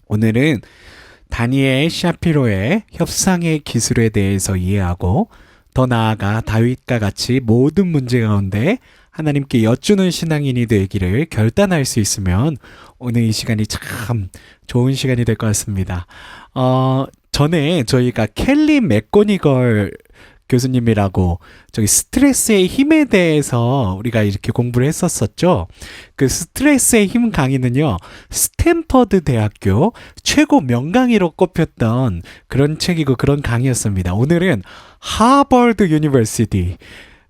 오늘은 다니엘 샤피로의 협상의 기술에 대해서 이해하고 더 나아가 다윗과 같이 모든 문제 가운데 하나님께 여쭈는 신앙인이 되기를 결단할 수 있으면 오늘 이 시간이 참 좋은 시간이 될 것 같습니다. 전에 저희가 켈리 맥고니걸 교수님이라고 저기 스트레스의 힘에 대해서 우리가 이렇게 공부를 했었었죠. 그 스트레스의 힘 강의는요, 스탠퍼드 대학교 최고 명강의로 꼽혔던 그런 책이고 그런 강의였습니다. 오늘은 하버드 유니버시티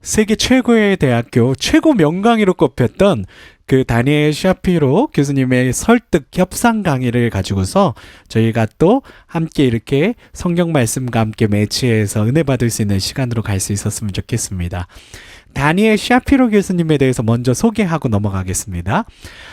세계 최고의 대학교 최고 명강의로 꼽혔던 그 다니엘 샤피로 교수님의 설득 협상 강의를 가지고서 저희가 또 함께 이렇게 성경 말씀과 함께 매치해서 은혜 받을 수 있는 시간으로 갈 수 있었으면 좋겠습니다. 다니엘 샤피로 교수님에 대해서 먼저 소개하고 넘어가겠습니다.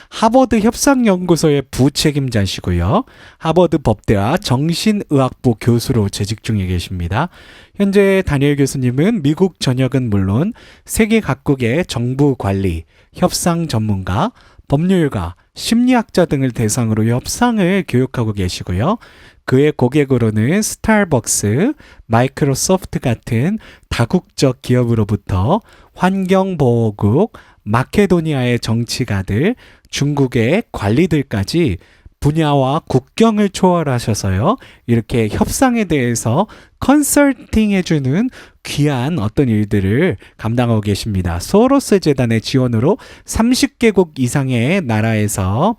하버드 협상연구소의 부책임자시고요. 하버드 법대와 정신의학부 교수로 재직 중에 계십니다. 현재 다니엘 교수님은 미국 전역은 물론 세계 각국의 정부 관리, 협상 전문가, 법률가, 심리학자 등을 대상으로 협상을 교육하고 계시고요. 그의 고객으로는 스타벅스, 마이크로소프트 같은 다국적 기업으로부터 환경보호국, 마케도니아의 정치가들, 중국의 관리들까지 분야와 국경을 초월하셔서요, 이렇게 협상에 대해서 컨설팅 해주는 귀한 어떤 일들을 감당하고 계십니다. 소로스 재단의 지원으로 30개국 이상의 나라에서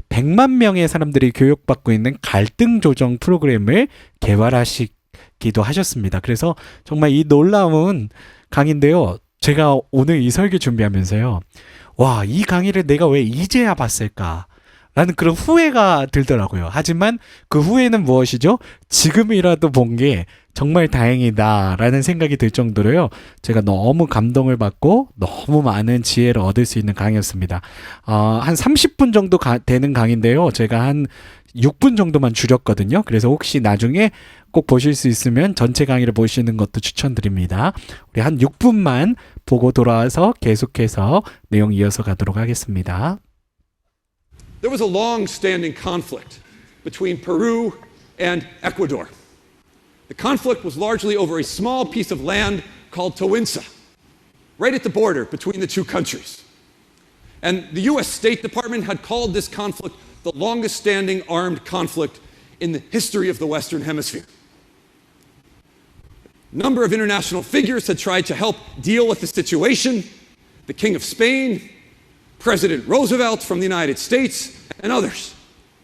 100만 명의 사람들이 교육받고 있는 갈등 조정 프로그램을 개발하시기도 하셨습니다. 그래서 정말 이 놀라운 강의인데요. 제가 오늘 이 설교 준비하면서요, 와, 이 강의를 내가 왜 이제야 봤을까? 라는 그런 후회가 들더라고요. 하지만 그 후회는 무엇이죠? 지금이라도 본 게 정말 다행이다 라는 생각이 들 정도로요, 제가 너무 감동을 받고 너무 많은 지혜를 얻을 수 있는 강의였습니다. 한 30분 정도 되는 강의인데요, 제가 한 6분 정도만 줄였거든요. 그래서 혹시 나중에 꼭 보실 수 있으면 전체 강의를 보시는 것도 추천드립니다. 우리 한 6분만 보고 돌아와서 계속해서 내용 이어서 가도록 하겠습니다. There was a long-standing conflict between Peru and Ecuador. The conflict was largely over a small piece of land called Tawinsa, right at the border between the two countries. And the US State Department had called this conflict the longest-standing armed conflict in the history of the Western Hemisphere. A number of international figures had tried to help deal with the situation. The King of Spain, President Roosevelt from the United States, and others,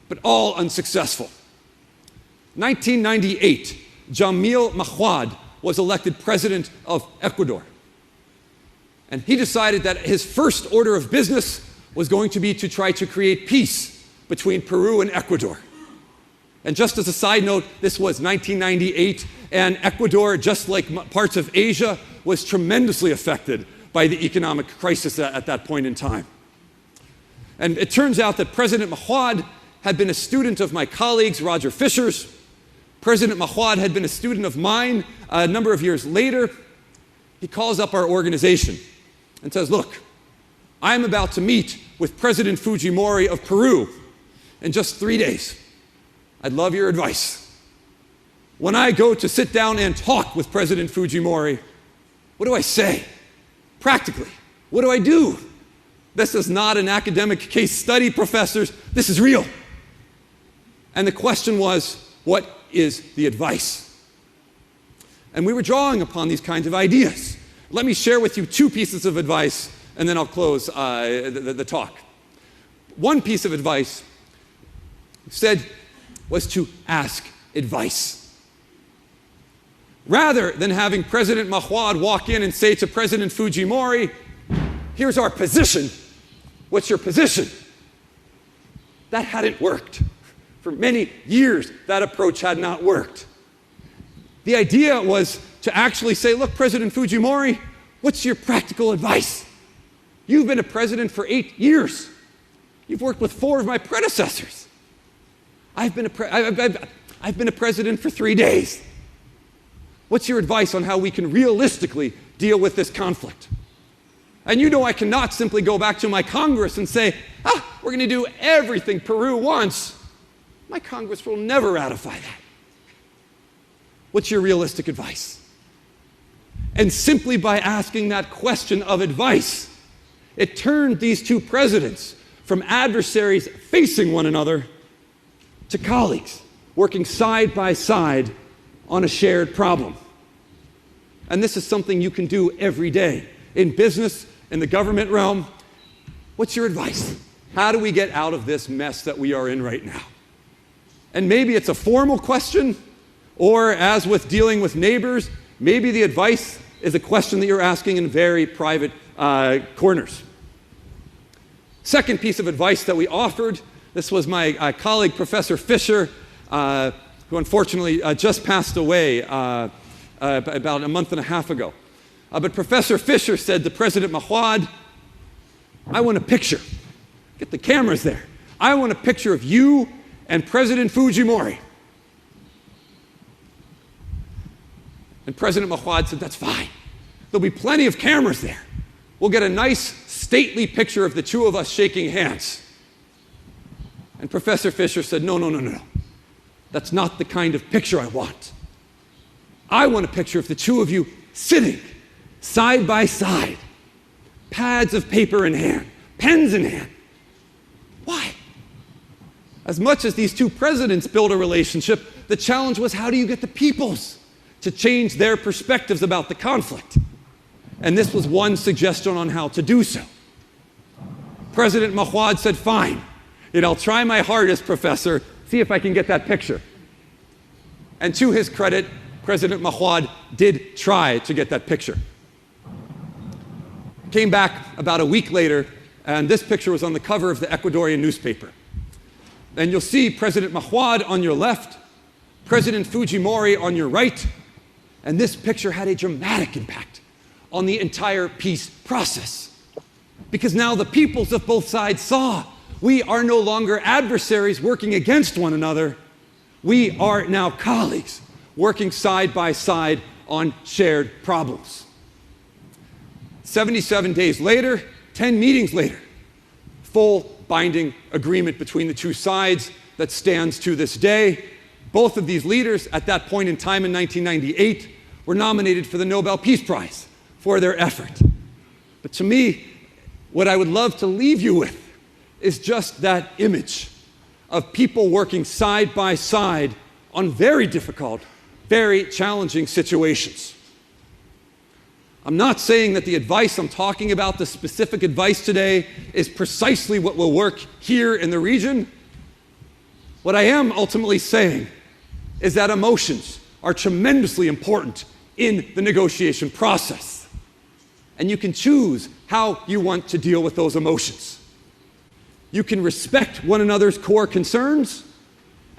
but all unsuccessful. 1998, Jamil Mahuad was elected president of Ecuador. And he decided that his first order of business was going to be to try to create peace between Peru and Ecuador. And just as a side note, this was 1998, and Ecuador, just like parts of Asia, was tremendously affected by the economic crisis at that point in time. And it turns out that President Mahuad had been a student of my colleagues, Roger Fisher's. President Mahuad had been a student of mine a number of years later. He calls up our organization and says, look, I'm about to meet with President Fujimori of Peru in just 3 days. I'd love your advice. When I go to sit down and talk with President Fujimori, what do I say? Practically, what do I do? This is not an academic case study, professors. This is real. And the question was, what is the advice? And we were drawing upon these kinds of ideas. Let me share with you 2 pieces of advice, and then I'll close the talk. One piece of advice was to ask advice. Rather than having President Mahuad walk in and say to President Fujimori, here's our position. What's your position? That hadn't worked. For many years, that approach had not worked. The idea was to actually say, look, President Fujimori, what's your practical advice? You've been a president for 8 years. You've worked with 4 of my predecessors. I've been a president for 3 days. What's your advice on how we can realistically deal with this conflict? And you know I cannot simply go back to my Congress and say, we're going to do everything Peru wants. My Congress will never ratify that. What's your realistic advice? And simply by asking that question of advice, it turned these two presidents from adversaries facing one another to colleagues, working side by side on a shared problem. And this is something you can do every day in business, in the government realm. What's your advice? How do we get out of this mess that we are in right now? And maybe it's a formal question, or as with dealing with neighbors, maybe the advice is a question that you're asking in very private corners. Second piece of advice that we offered, this was my colleague, Professor Fisher, who unfortunately just passed away about a month and a half ago. But Professor Fisher said to President Mahmoud, I want a picture. Get the cameras there. I want a picture of you and President Fujimori. And President Mahmoud said, that's fine. There'll be plenty of cameras there. We'll get a nice, stately picture of the two of us shaking hands. And Professor Fisher said, no. That's not the kind of picture I want. I want a picture of the two of you sitting side by side, pads of paper in hand, pens in hand. Why? As much as these two presidents build a relationship, the challenge was, how do you get the peoples to change their perspectives about the conflict? And this was one suggestion on how to do so. President Mahmoud said, fine, I'll try my hardest, Professor, see if I can get that picture. And to his credit, President Mahmoud did try to get that picture. Came back about a week later, and this picture was on the cover of the Ecuadorian newspaper. And you'll see President Mahmoud on your left, President Fujimori on your right, and this picture had a dramatic impact on the entire peace process. Because now the peoples of both sides saw we are no longer adversaries working against one another. We are now colleagues working side by side on shared problems. 77 days later, 10 meetings later, full binding agreement between the two sides that stands to this day. Both of these leaders at that point in time in 1998 were nominated for the Nobel Peace Prize for their effort. But to me, what I would love to leave you with is just that image of people working side by side on very difficult, very challenging situations. I'm not saying that the advice I'm talking about, the specific advice today, is precisely what will work here in the region. What I am ultimately saying is that emotions are tremendously important in the negotiation process. And you can choose how you want to deal with those emotions. You can respect one another's core concerns,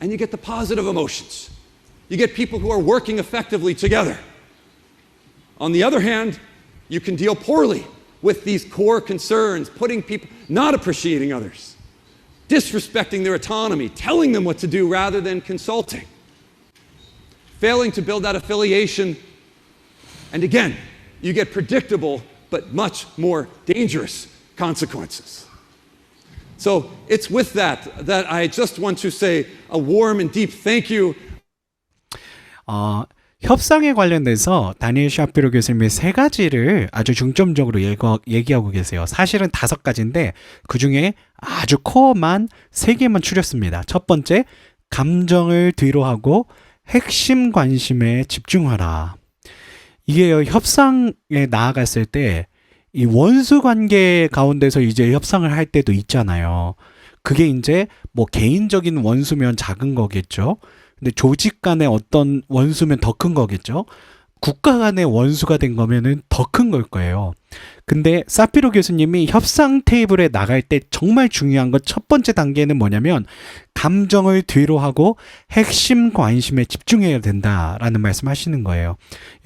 and you get the positive emotions. You get people who are working effectively together. On the other hand, you can deal poorly with these core concerns, putting people, not appreciating others, disrespecting their autonomy, telling them what to do rather than consulting, failing to build that affiliation, and again, you get predictable but much more dangerous consequences. So it's with that I just want to say a warm and deep thank you. 협상에 관련돼서 다니엘 샤피로 교수님이 세 가지를 아주 중점적으로 얘기하고 계세요. 사실은 5가지인데 그 중에 아주 코어만 3개만 추렸습니다. 첫 번째, 감정을 뒤로 하고 핵심 관심에 집중하라. 이게 협상에 나아갔을 때 이 원수 관계 가운데서 이제 협상을 할 때도 있잖아요. 그게 이제 뭐 개인적인 원수면 작은 거겠죠. 근데 조직 간의 어떤 원수면 더 큰 거겠죠. 국가 간의 원수가 된 거면은 더 큰 걸 거예요. 근데 사피로 교수님이 협상 테이블에 나갈 때 정말 중요한 건 첫 번째 단계는 뭐냐면 감정을 뒤로 하고 핵심 관심에 집중해야 된다라는 말씀 하시는 거예요.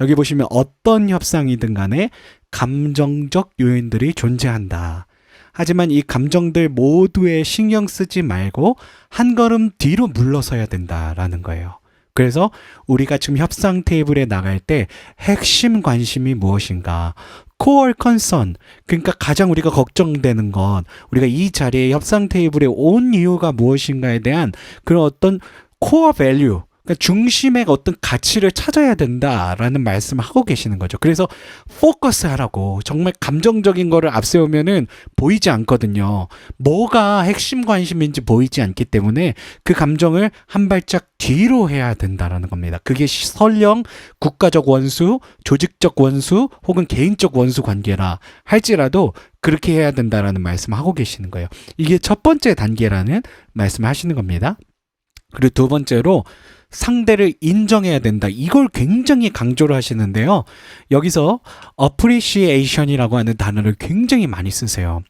여기 보시면 어떤 협상이든 간에 감정적 요인들이 존재한다. 하지만 이 감정들 모두에 신경 쓰지 말고 한 걸음 뒤로 물러서야 된다라는 거예요. 그래서 우리가 지금 협상 테이블에 나갈 때 핵심 관심이 무엇인가, core concern, 그러니까 가장 우리가 걱정되는 건 우리가 이 자리에 협상 테이블에 온 이유가 무엇인가에 대한 그런 어떤 core value, 그러니까 중심의 어떤 가치를 찾아야 된다라는 말씀을 하고 계시는 거죠. 그래서 포커스 하라고. 정말 감정적인 거를 앞세우면은 보이지 않거든요. 뭐가 핵심 관심인지 보이지 않기 때문에 그 감정을 한 발짝 뒤로 해야 된다라는 겁니다. 그게 설령 국가적 원수, 조직적 원수 혹은 개인적 원수 관계라 할지라도 그렇게 해야 된다라는 말씀을 하고 계시는 거예요. 이게 첫 번째 단계라는 말씀을 하시는 겁니다. 그리고 두 번째로 상대를 인정해야 된다. 이걸 굉장히 강조를 하시는데요. 여기서 appreciation이라고 하는 단어를 굉장히 많이 쓰세요.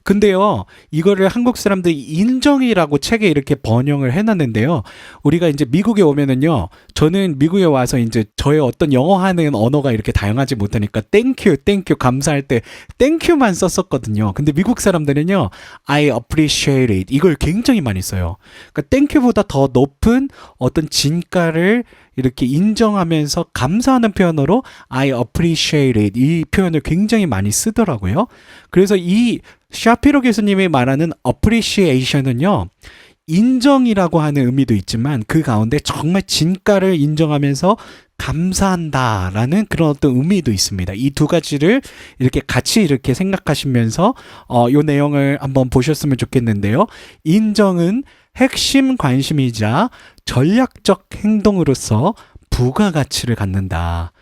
근데요, 이거를 한국 사람들이 인정이라고 책에 이렇게 번역을 해놨는데요. 우리가 이제 미국에 오면은요, 저는 미국에 와서 이제 저의 어떤 영어 하는 언어가 이렇게 다양하지 못하니까 땡큐, 감사할 때 땡큐만 썼었거든요. 근데 미국 사람들은요, I appreciate it. 이걸 굉장히 많이 써요. 그러니까 땡큐보다 더 높은 어떤 진가를 이렇게 인정하면서 감사하는 표현으로 I appreciate it, 이 표현을 굉장히 많이 쓰더라고요. 그래서 이 샤피로 교수님이 말하는 appreciation은요, 인정이라고 하는 의미도 있지만 그 가운데 정말 진가를 인정하면서 감사한다라는 그런 어떤 의미도 있습니다. 이 두 가지를 이렇게 같이 이렇게 생각하시면서 이 내용을 한번 보셨으면 좋겠는데요. 인정은 핵심 관심이자 전략적 행동으로서 부가가치를 갖는다.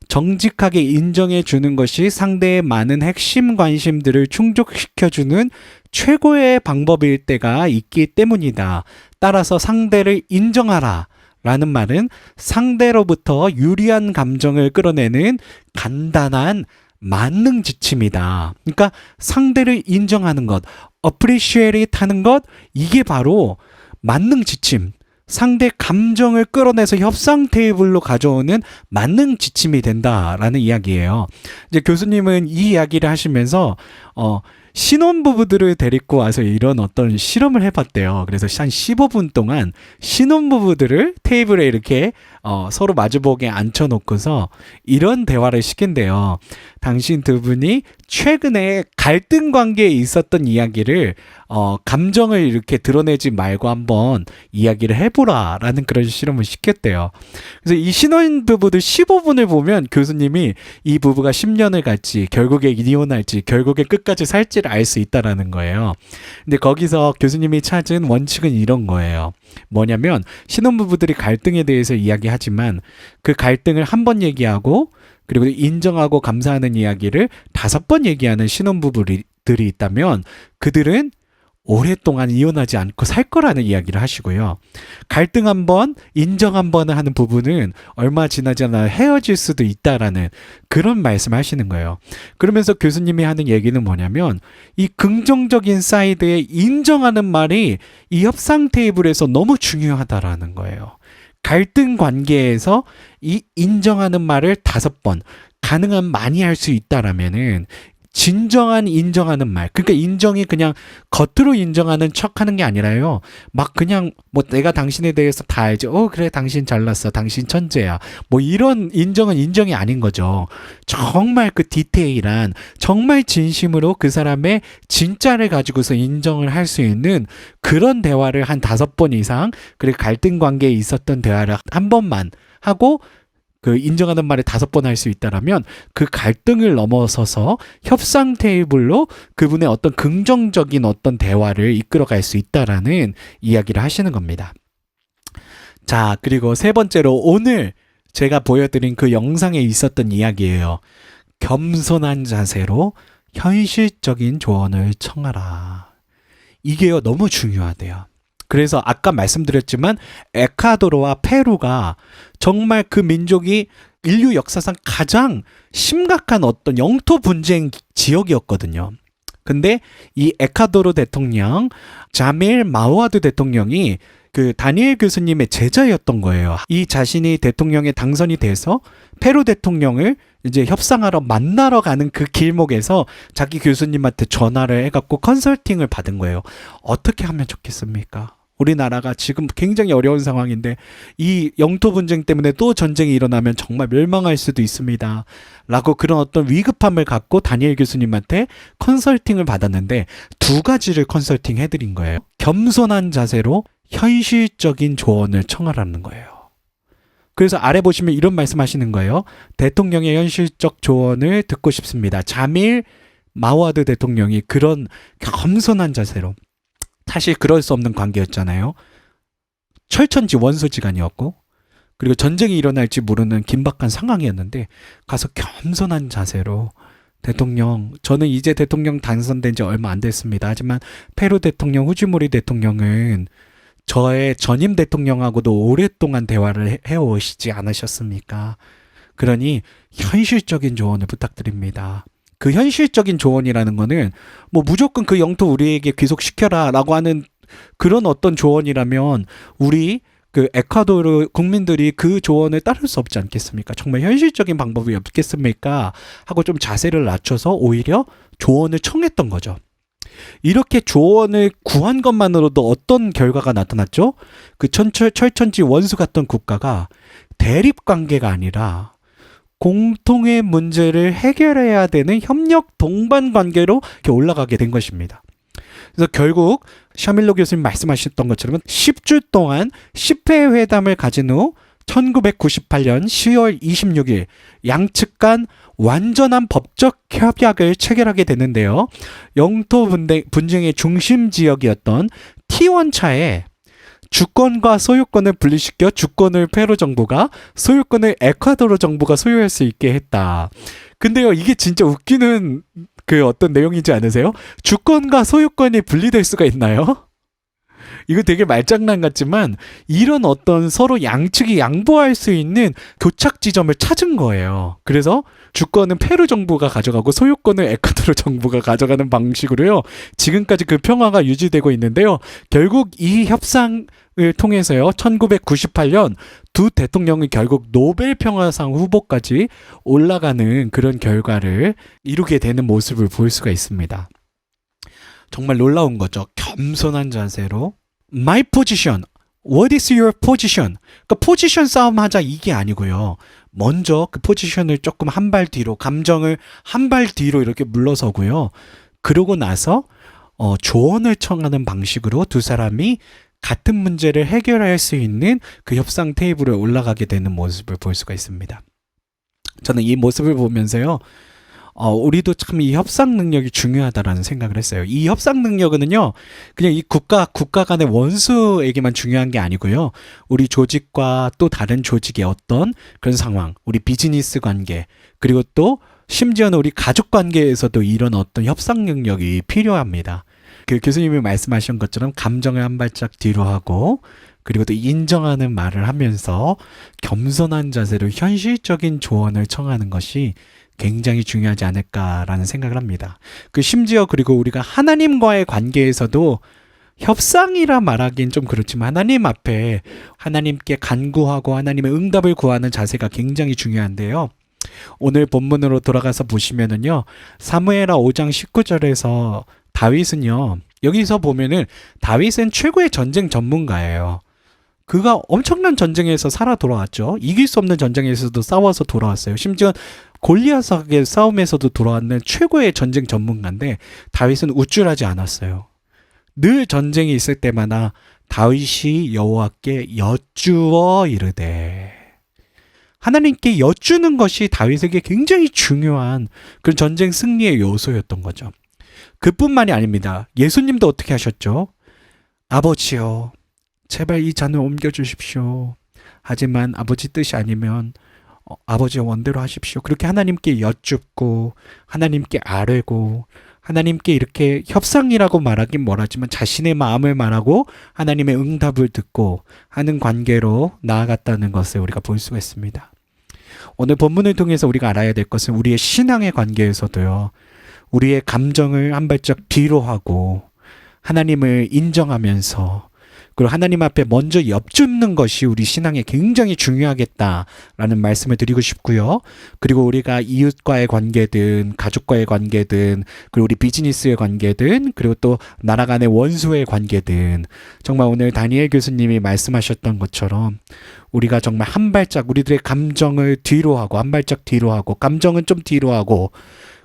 정직하게 인정해 주는 것이 상대의 많은 핵심 관심들을 충족시켜주는 최고의 방법일 때가 있기 때문이다. 따라서 상대를 인정하라. 라는 말은 상대로부터 유리한 감정을 끌어내는 간단한 만능 지침이다. 그러니까 상대를 인정하는 것, appreciate 하는 것, 이게 바로 만능 지침, 상대 감정을 끌어내서 협상 테이블로 가져오는 만능 지침이 된다라는 이야기예요. 이제 교수님은 이 이야기를 하시면서 신혼부부들을 데리고 와서 이런 어떤 실험을 해봤대요. 그래서 한 15분 동안 신혼부부들을 테이블에 이렇게 서로 마주보게 앉혀놓고서 이런 대화를 시킨대요. 당신 두 분이 최근에 갈등 관계에 있었던 이야기를 감정을 이렇게 드러내지 말고 한번 이야기를 해보라라는 그런 실험을 시켰대요. 그래서 이 신혼부부들 15분을 보면 교수님이 이 부부가 10년을 갈지 결국에 이혼할지 결국에 끝까지 살지를 알 수 있다라는 거예요. 근데 거기서 교수님이 찾은 원칙은 이런 거예요. 뭐냐면 신혼부부들이 갈등에 대해서 이야기하지만 그 갈등을 한 번 얘기하고 그리고 인정하고 감사하는 이야기를 5번 얘기하는 신혼부부들이 있다면 그들은 오랫동안 이혼하지 않고 살 거라는 이야기를 하시고요. 갈등 한 번, 인정 한 번 하는 부부는 얼마 지나지 않아 헤어질 수도 있다라는 그런 말씀을 하시는 거예요. 그러면서 교수님이 하는 얘기는 뭐냐면 이 긍정적인 사이드에 인정하는 말이 이 협상 테이블에서 너무 중요하다라는 거예요. 갈등 관계에서 이 인정하는 말을 5번, 가능한 많이 할 수 있다라면은 진정한 인정하는 말. 그러니까 인정이 그냥 겉으로 인정하는 척 하는 게 아니라요. 막 그냥 뭐 내가 당신에 대해서 다 알지. 그래 당신 잘났어. 당신 천재야. 뭐 이런 인정은 인정이 아닌 거죠. 정말 그 디테일한 정말 진심으로 그 사람의 진짜를 가지고서 인정을 할 수 있는 그런 대화를 한 5번 이상 그리고 갈등 관계에 있었던 대화를 한 번만 하고 그 인정하는 말을 5번 할 수 있다라면 그 갈등을 넘어서서 협상 테이블로 그분의 어떤 긍정적인 어떤 대화를 이끌어갈 수 있다라는 이야기를 하시는 겁니다. 자, 그리고 세 번째로 오늘 제가 보여드린 그 영상에 있었던 이야기예요. 겸손한 자세로 현실적인 조언을 청하라. 이게요, 너무 중요하대요. 그래서 아까 말씀드렸지만 에콰도르와 페루가 정말 그 민족이 인류 역사상 가장 심각한 어떤 영토 분쟁 지역이었거든요. 근데 이 에콰도르 대통령 자밀 마우아두 대통령이 그 다니엘 교수님의 제자였던 거예요. 이 자신이 대통령에 당선이 돼서 페루 대통령을 이제 협상하러 만나러 가는 그 길목에서 자기 교수님한테 전화를 해갖고 컨설팅을 받은 거예요. 어떻게 하면 좋겠습니까? 우리나라가 지금 굉장히 어려운 상황인데 이 영토 분쟁 때문에 또 전쟁이 일어나면 정말 멸망할 수도 있습니다. 라고 그런 어떤 위급함을 갖고 다니엘 교수님한테 컨설팅을 받았는데 두 가지를 컨설팅 해드린 거예요. 겸손한 자세로 현실적인 조언을 청하라는 거예요. 그래서 아래 보시면 이런 말씀하시는 거예요. 대통령의 현실적 조언을 듣고 싶습니다. 자밀 마와드 대통령이 그런 겸손한 자세로, 사실 그럴 수 없는 관계였잖아요. 철천지 원수지간이었고 그리고 전쟁이 일어날지 모르는 긴박한 상황이었는데 가서 겸손한 자세로 대통령, 저는 이제 대통령 당선된 지 얼마 안 됐습니다. 하지만 페루 대통령 후지모리 대통령은 저의 전임 대통령하고도 오랫동안 대화를 해오시지 않으셨습니까? 그러니 현실적인 조언을 부탁드립니다. 그 현실적인 조언이라는 거는 뭐 무조건 그 영토 우리에게 귀속시켜라 라고 하는 그런 어떤 조언이라면 우리 그 에콰도르 국민들이 그 조언을 따를 수 없지 않겠습니까? 정말 현실적인 방법이 없겠습니까? 하고 좀 자세를 낮춰서 오히려 조언을 청했던 거죠. 이렇게 조언을 구한 것만으로도 어떤 결과가 나타났죠? 그 철천지 원수 같던 국가가 대립 관계가 아니라 공통의 문제를 해결해야 되는 협력 동반 관계로 이렇게 올라가게 된 것입니다. 그래서 결국 샤밀로 교수님 말씀하셨던 것처럼 10주 동안 10회 회담을 가진 후 1998년 10월 26일 양측 간 완전한 법적 협약을 체결하게 되는데요. 영토 분쟁의 중심 지역이었던 T1차에 주권과 소유권을 분리시켜 주권을 페루 정부가, 소유권을 에콰도르 정부가 소유할 수 있게 했다. 근데요, 이게 진짜 웃기는 그 어떤 내용이지 않으세요? 주권과 소유권이 분리될 수가 있나요? 이거 되게 말장난 같지만 이런 어떤 서로 양측이 양보할 수 있는 교착 지점을 찾은 거예요. 그래서 주권은 페루 정부가 가져가고 소유권을 에콰도르 정부가 가져가는 방식으로요. 지금까지 그 평화가 유지되고 있는데요. 결국 이 협상을 통해서요. 1998년 두 대통령이 결국 노벨 평화상 후보까지 올라가는 그런 결과를 이루게 되는 모습을 볼 수가 있습니다. 정말 놀라운 거죠. 겸손한 자세로 My position. What is your position? 그러니까 포지션 싸움 하자 이게 아니고요. 먼저 그 포지션을 조금 한 발 뒤로, 감정을 한 발 뒤로 이렇게 물러서고요. 그러고 나서 조언을 청하는 방식으로 두 사람이 같은 문제를 해결할 수 있는 그 협상 테이블에 올라가게 되는 모습을 볼 수가 있습니다. 저는 이 모습을 보면서요. 우리도 참 이 협상 능력이 중요하다라는 생각을 했어요. 이 협상 능력은요, 그냥 이 국가 간의 원수에게만 중요한 게 아니고요. 우리 조직과 또 다른 조직의 어떤 그런 상황, 우리 비즈니스 관계, 그리고 또 심지어는 우리 가족 관계에서도 이런 어떤 협상 능력이 필요합니다. 그 교수님이 말씀하신 것처럼 감정을 한 발짝 뒤로 하고, 그리고 또 인정하는 말을 하면서 겸손한 자세로 현실적인 조언을 청하는 것이 굉장히 중요하지 않을까라는 생각을 합니다. 그 심지어 그리고 우리가 하나님과의 관계에서도 협상이라 말하긴 좀 그렇지만 하나님 앞에 하나님께 간구하고 하나님의 응답을 구하는 자세가 굉장히 중요한데요. 오늘 본문으로 돌아가서 보시면은요. 사무엘하 5장 19절에서 다윗은요. 여기서 보면은 다윗은 최고의 전쟁 전문가예요. 그가 엄청난 전쟁에서 살아 돌아왔죠. 이길 수 없는 전쟁에서도 싸워서 돌아왔어요. 심지어 골리앗의 싸움에서도 돌아왔는 최고의 전쟁 전문가인데 다윗은 우쭐하지 않았어요. 늘 전쟁이 있을 때마다 다윗이 여호와께 여쭈어 이르되, 하나님께 여쭈는 것이 다윗에게 굉장히 중요한 그런 전쟁 승리의 요소였던 거죠. 그뿐만이 아닙니다. 예수님도 어떻게 하셨죠? 아버지요, 제발 이 잔을 옮겨주십시오. 하지만 아버지 뜻이 아니면 아버지의 원대로 하십시오. 그렇게 하나님께 여쭙고 하나님께 아뢰고 하나님께 이렇게 협상이라고 말하긴 뭐라지만 자신의 마음을 말하고 하나님의 응답을 듣고 하는 관계로 나아갔다는 것을 우리가 볼 수가 있습니다. 오늘 본문을 통해서 우리가 알아야 될 것은 우리의 신앙의 관계에서도요. 우리의 감정을 한 발짝 뒤로 하고 하나님을 인정하면서 그리고 하나님 앞에 먼저 엽줍는 것이 우리 신앙에 굉장히 중요하겠다라는 말씀을 드리고 싶고요. 그리고 우리가 이웃과의 관계든 가족과의 관계든 그리고 우리 비즈니스의 관계든 그리고 또 나라 간의 원수의 관계든 정말 오늘 다니엘 교수님이 말씀하셨던 것처럼 우리가 정말 한 발짝 우리들의 감정을 뒤로 하고 한 발짝 뒤로 하고 감정은 좀 뒤로 하고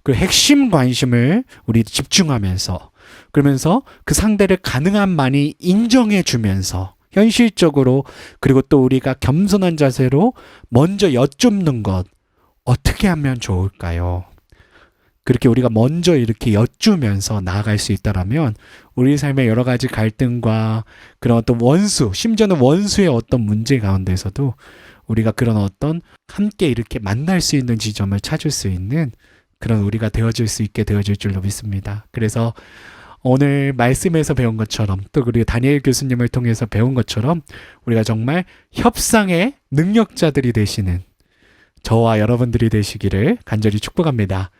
그 핵심 관심을 우리 집중하면서 그러면서 그 상대를 가능한 많이 인정해 주면서 현실적으로 그리고 또 우리가 겸손한 자세로 먼저 여쭙는 것 어떻게 하면 좋을까요? 그렇게 우리가 먼저 이렇게 여쭈면서 나아갈 수 있다라면 우리 삶의 여러 가지 갈등과 그런 어떤 원수, 심지어는 원수의 어떤 문제 가운데서도 우리가 그런 어떤 함께 이렇게 만날 수 있는 지점을 찾을 수 있는 그런 우리가 되어질 수 있게 되어질 줄로 믿습니다. 그래서 오늘 말씀에서 배운 것처럼 또 그리고 다니엘 교수님을 통해서 배운 것처럼 우리가 정말 협상의 능력자들이 되시는 저와 여러분들이 되시기를 간절히 축복합니다.